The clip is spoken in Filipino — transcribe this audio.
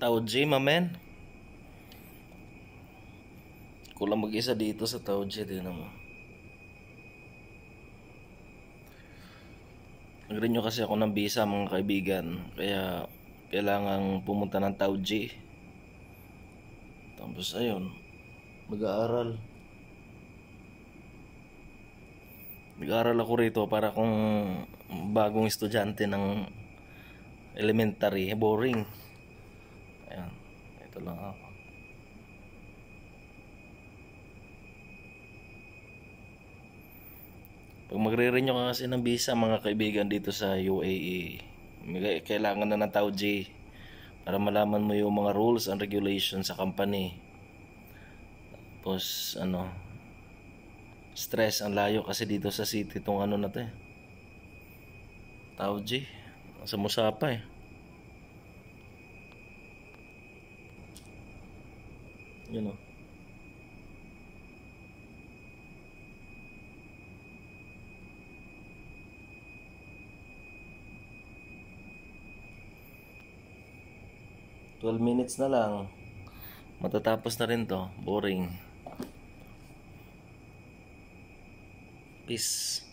Tauji, mamen. Kulang mag-isa dito sa Tauji din naman. Nag-renew kasi ako ng visa mga kaibigan. Kaya kailangan pumunta ng Tauji. Tapos ayun, mag-aaral. Nag-aaral ako rito para kung bagong estudyante ng elementary, boring. Ayan, ito lang ako. Pag magre-renew ka kasi ng visa mga kaibigan dito sa UAE, kailangan na ng Tauji para malaman mo yung mga rules and regulations sa company. Tapos stress ang layo kasi dito sa city tong na to Tauji sa Musapa you know 12 minutes na lang matatapos na rin to. Boring. Peace.